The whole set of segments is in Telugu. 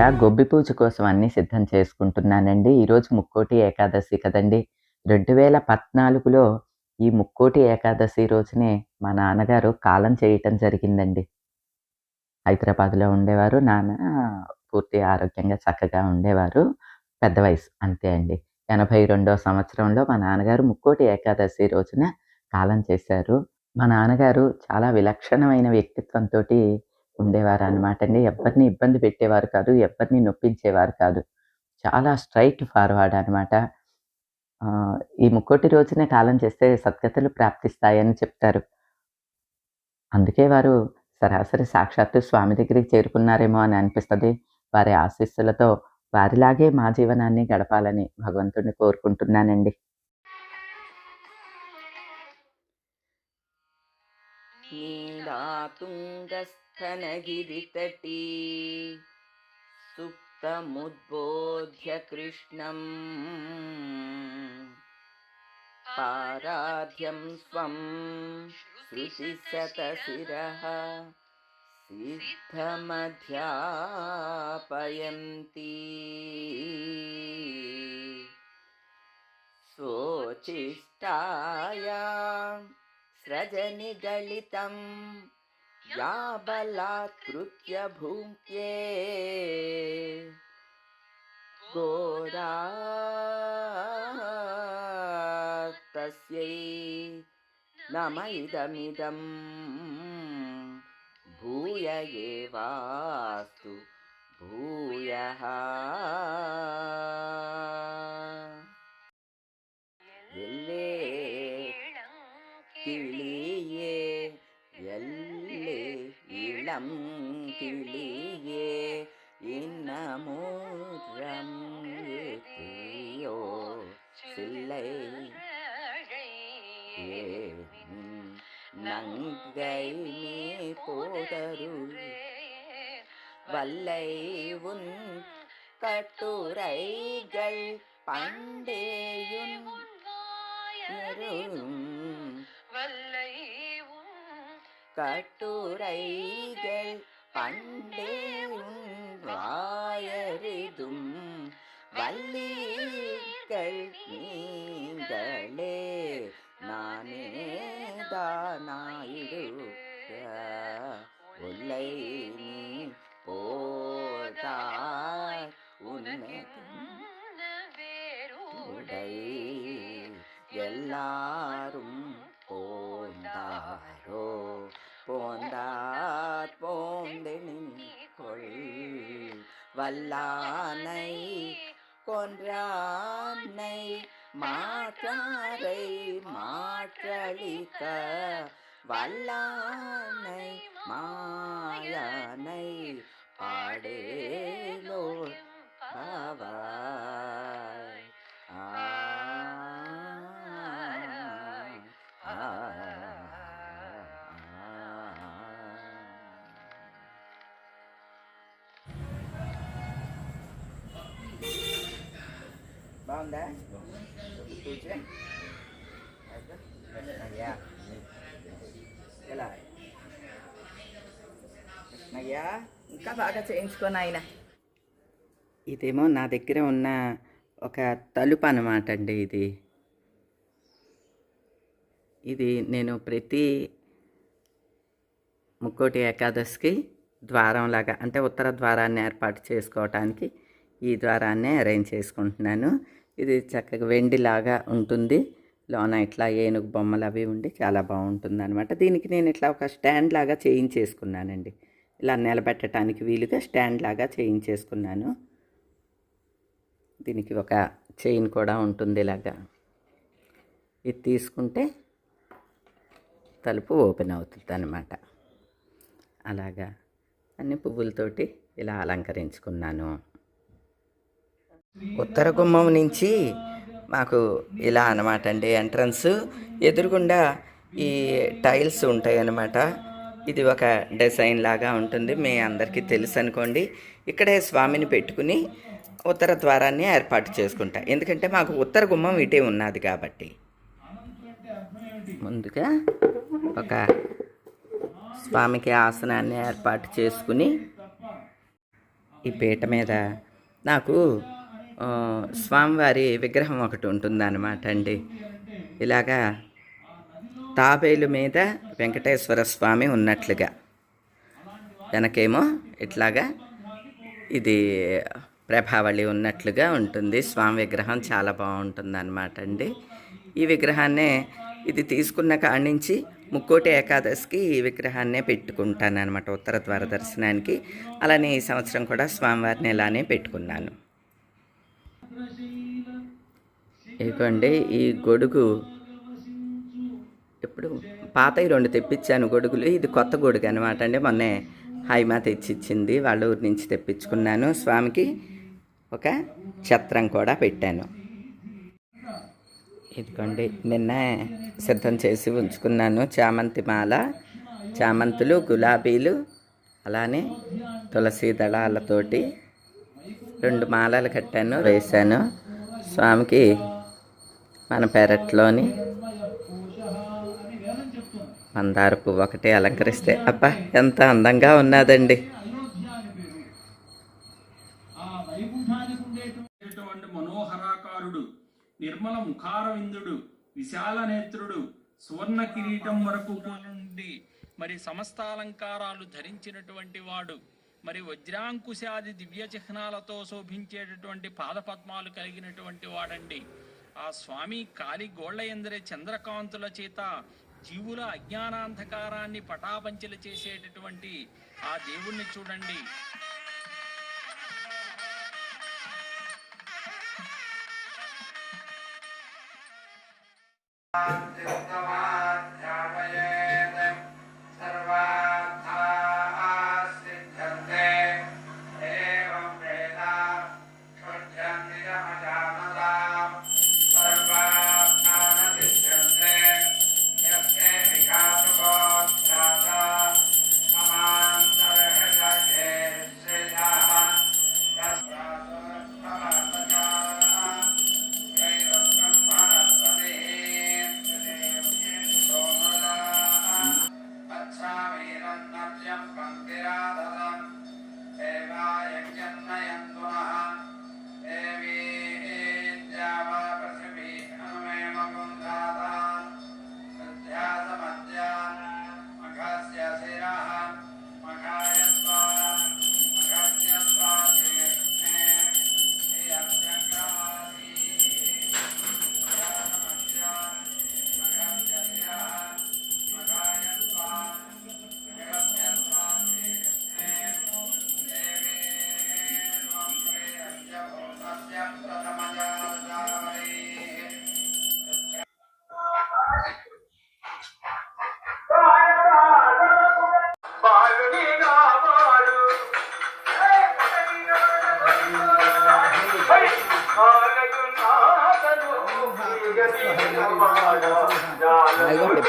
ఇక గొబ్బి పూజ కోసం అన్నీ సిద్ధం చేసుకుంటున్నానండి. ఈరోజు ముక్కోటి ఏకాదశి కదండీ! 2014లో ఈ ముక్కోటి ఏకాదశి రోజునే మా నాన్నగారు కాలం చేయటం జరిగిందండి. హైదరాబాద్‌లో ఉండేవారు. నాన్న పూర్తి ఆరోగ్యంగా చక్కగా ఉండేవారు. పెద్ద వయసు అంతే అండి. 82వ సంవత్సరంలో మా నాన్నగారు ముక్కోటి ఏకాదశి రోజున కాలం చేశారు. మా నాన్నగారు చాలా విలక్షణమైన వ్యక్తిత్వంతోటి ఉండేవారనమాటండి. ఎవ్వరిని ఇబ్బంది పెట్టేవారు కాదు. ఎవ్వరిని నొప్పించేవారు కాదు. చాలా స్ట్రెయిట్ ఫార్వర్డ్ అనమాట. ఈ ముక్కోటి రోజునే కాలం చేస్తే సద్గతులు ప్రాప్తిస్తాయని చెప్తారు. అందుకే వారు సరాసరి సాక్షాత్తు స్వామి దగ్గరికి చేరుకున్నారేమో అని అనిపిస్తది. వారి ఆశీస్సులతో వారిలాగే మా జీవనాన్ని గడపాలని భగవంతుడిని కోరుకుంటున్నానండి. नीलातुङ्गस्थनगिरितटी सुप्तमुद्बोध्य कृष्णम् पाराध्यं स्वं श्रुतिशतशिरः सिद्धमध्यापयन्ती स्वोच्छिष्टायां स्रजनिगलितं या बलात्कृत्य भुङ्क्ते गोदास्तस्यै नम इदमिदं भूय एवास्तु भूयः ಎಲ್ಲೇ கிளியே எல்லே இளம் கிளியே இன்னமுறம் ஏத்தியோ சில்லை நங்கை நீ போதருளே வல்லை உன் கட்டுரைகள் பண்டேயுன் வல்லை கட்டுரைகள் பண்டே உன் வாயறிதும் வல்லீர்கள் நீங்களே நானே தானாயிடுக ஒல்லை நீ போதாய் உன்னை உடை எல்லாரும் போந்தாரோ போந்தார் போந்தெனிக்கொள் வல்லானை கொன்றானை மாற்றாரை மாற்றளிக்க வல்லானை மாயானை பாடேலோ பாவாய் బాగుందా పూజ అయ్యా ఎలా అయ్యా ఇంకా బాగా చేయించుకొని ఆయన. ఇదేమో నా దగ్గర ఉన్న ఒక తలుపు అన్నమాట అండి. ఇది నేను ప్రతి ముక్కోటి ఏకాదశికి ద్వారంలాగా అంటే ఉత్తర ద్వారాన్ని ఏర్పాటు చేసుకోవటానికి ఈ ద్వారాన్నే అరేంజ్ చేసుకుంటున్నాను. ఇది చక్కగా వెండిలాగా ఉంటుంది. లోన ఇట్లా ఏనుగు బొమ్మలు అవి ఉండి చాలా బాగుంటుంది అనమాట. దీనికి నేను ఇట్లా ఒక స్టాండ్ లాగా చేయించేసుకున్నానండి. ఇలా నిలబెట్టడానికి వీలుగా స్టాండ్ లాగా చేయించేసుకున్నాను. దీనికి ఒక చైన్ కూడా ఉంటుంది ఇలాగా. ఇది తీసుకుంటే తలుపు ఓపెన్ అవుతుంది అన్నమాట. అలాగా అన్ని పువ్వులతోటి ఇలా అలంకరించుకున్నాను. ఉత్తర గుమ్మం నుంచి మాకు ఇలా అనమాట అండి ఎంట్రన్స్. ఎదురుగుండా ఈ టైల్స్ ఉంటాయి అన్నమాట. ఇది ఒక డిజైన్ లాగా ఉంటుంది, మీ అందరికీ తెలుసు అనుకోండి. ఇక్కడే స్వామిని పెట్టుకుని ఉత్తర ద్వారాన్ని ఏర్పాటు చేసుకుంటా, ఎందుకంటే మాకు ఉత్తర గుమ్మం ఇటే ఉన్నది కాబట్టి. ముందుగా ఒక స్వామికి ఆసనాన్ని ఏర్పాటు చేసుకుని ఈ పీట మీద నాకు స్వామివారి విగ్రహం ఒకటి ఉంటుందన్నమాట అండి. ఇలాగా తాబేలు మీద వెంకటేశ్వర స్వామి ఉన్నట్లుగా, వెనకేమో ఇట్లాగా ఇది ప్రభావళి ఉన్నట్లుగా ఉంటుంది. స్వామి విగ్రహం చాలా బాగుంటుంది అన్నమాట అండి. ఈ విగ్రహాన్నే ఇది తీసుకున్న కాడి నుంచి ముక్కోటి ఏకాదశికి ఈ విగ్రహాన్నే పెట్టుకుంటాను అనమాట, ఉత్తర ద్వార దర్శనానికి. అలానే ఈ సంవత్సరం కూడా స్వామివారిని ఇలానే పెట్టుకున్నాను. ఇదిగోండి ఈ గొడుగు ఇప్పుడు పాతవి 2 తెప్పించాను గొడుగులు. ఇది కొత్త గొడుగు అనమాట అండి, మొన్నే హైమా తెచ్చిచ్చింది, వాళ్ళ ఊరి నుంచి తెప్పించుకున్నాను. స్వామికి ఒక ఛత్రం కూడా పెట్టాను. ఇదిగోండి నిన్న సిద్ధం చేసి ఉంచుకున్నాను చామంతి మాల, చామంతులు, గులాబీలు, అలానే తులసి దళాలతోటి 2 మాలలు కట్టాను, వేశాను. స్వామికి మన పెరట్లోని మందార పువ్వు ఒకటి అలంకరిస్తే అబ్బా ఎంత అందంగా ఉన్నదండి. మనోహరాకారుడు, నిర్మల ముఖారవిందుడు, విశాల నేత్రుడు, సువర్ణ కిరీటం వరకు నుండి మరి సమస్త అలంకారాలు ధరించినటువంటి వాడు, మరి వజ్రాంకుశాది దివ్య చిహ్నాలతో శోభించేటటువంటి పాదపద్మాలు కలిగినటువంటి వాడండి. ఆ స్వామి కాలి గోళ్ల ఎందరే చంద్రకాంతుల చేత జీవుల అజ్ఞానాంధకారాన్ని పటాపంచలు చేసేటటువంటి ఆ దేవుణ్ణి చూడండి.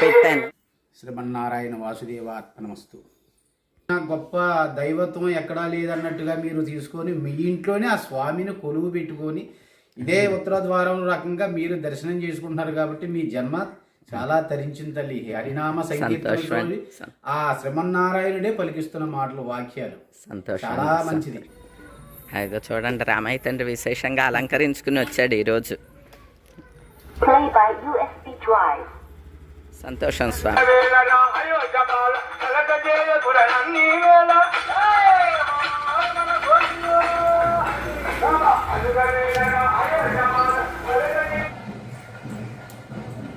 పెట్టాను. శ్రీమన్నారాయణ వాసుదేవాత్మనమస్తు. గొప్ప దైవత్వం ఎక్కడా లేదన్నట్టుగా మీరు తీసుకొని మీ ఇంట్లోనే ఆ స్వామిని కొలువు పెట్టుకొని ఇదే ఉత్తర ద్వారం రకంగా మీరు దర్శనం చేసుకుంటున్నారు కాబట్టి మీ జన్మ చాలా తరించింది తల్లి. హరినామ సంకీర్తన ఆ శ్రీమన్నారాయణుడే పలికిస్తున్న మాటలు, వాక్యాలు చాలా మంచిది. అదిగో చూడండి, రామయ్య తండ్రి విశేషంగా అలంకరించుకుని వచ్చాడు ఈరోజు. సంతోషం స్వామి.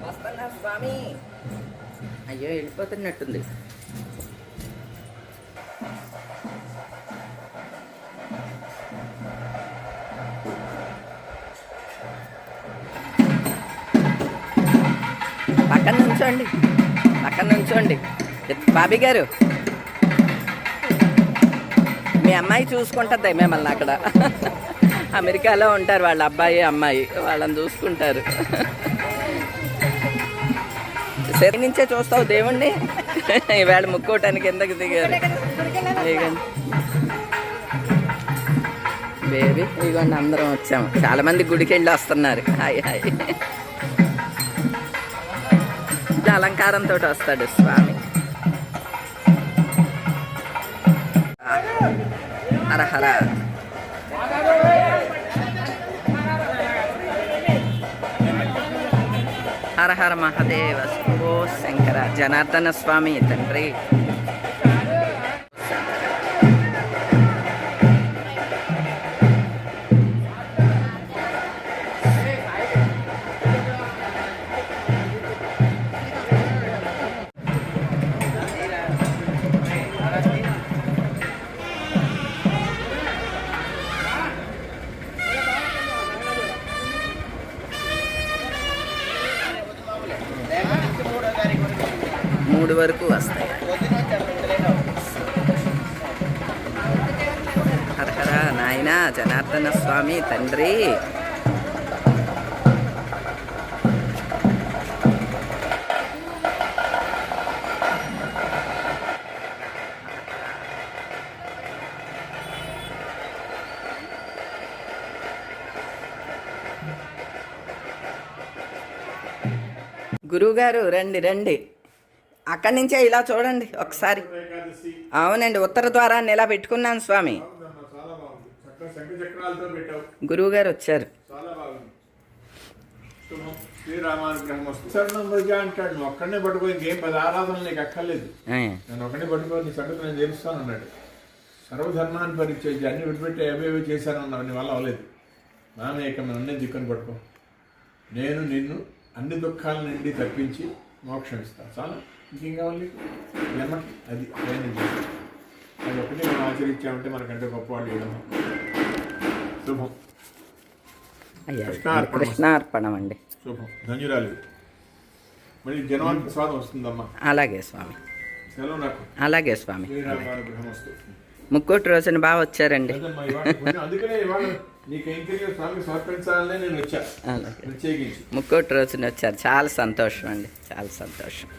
వస్తున్నా స్వామి. అయ్యో వెళ్ళిపోతున్నట్టుంది. పక్కన నుంచోండి బాబీ గారు. మీ అమ్మాయి చూసుకుంటుంది మిమ్మల్ని అక్కడ. అమెరికాలో ఉంటారు వాళ్ళ అబ్బాయి అమ్మాయి, వాళ్ళని చూసుకుంటారు. సరి నుంచే చూస్తావు దేవుణ్ణి. ఈవేళ ముక్కోటానికి ఎందుకు దిగారు? బేబీ ఇదిగోండి, అందరం వచ్చాము. చాలా మంది గుడికి వెళ్ళి వస్తున్నారు. Hi hi. అలంకారంతో వస్తాడు స్వామి. హర హర. మహాదేవ శంభో శంకర జనార్దన స్వామి తండ్రి. మూడు వరకు వస్తాయి. హర హర నాయన జనార్దన స్వామి తండ్రి. గురువుగారు రండి రండి, అక్కడి నుంచే ఇలా చూడండి ఒకసారి. అవునండి, ఉత్తర ద్వారాన్ని ఇలా పెట్టుకున్నాను స్వామి. గురువుగారు వచ్చారు. శ్రీరామానుగ్రహం అంటాడు. నువ్వు ఒక్కడనే పట్టుకో, ఇంకేం 10 ఆరాధనలు నీకు అక్కర్లేదు, నేను ఒక్కడే పట్టుకో, నీ సంగతి నేను తెలుస్తాను అన్నాడు. సర్వధర్మాన్ని పరిచయం అన్ని విడిపెట్టి ఏవేవి చేశాను అన్నావు, నీ వల్ల అవ్వలేదు. నామేకం నన్నే దిక్కుని పట్టుకో, నేను నిన్ను అన్ని దుఃఖాల నుండి తప్పించి మోక్షం ఇస్తాను. చాలా ఇంకేం కావాలి జన్మకి, అది అది ఒకటి మనం ఆచరించామంటే మనకంటే గొప్పవాళ్ళు ఏదమ్మా. శుభం. కృష్ణార్పణం అండి. శుభం. ధన్యురాలు. మళ్ళీ జనవరి ప్రసాదం వస్తుందమ్మా. అలాగే స్వామి. సెలవు నాకు. అలాగే స్వామి. శ్రీరామానుగ్రహం వస్తుంది. ముక్కోటి రోజున బాగా వచ్చారండి. అందుకనే ఇవాళ నీకు ఇంకరియో స్వామికి సమర్పించాలనే నేను వచ్చాను ప్రత్యేకించి. ముక్కోటి రోజున వచ్చారు, చాలా సంతోషం అండి, చాలా సంతోషం.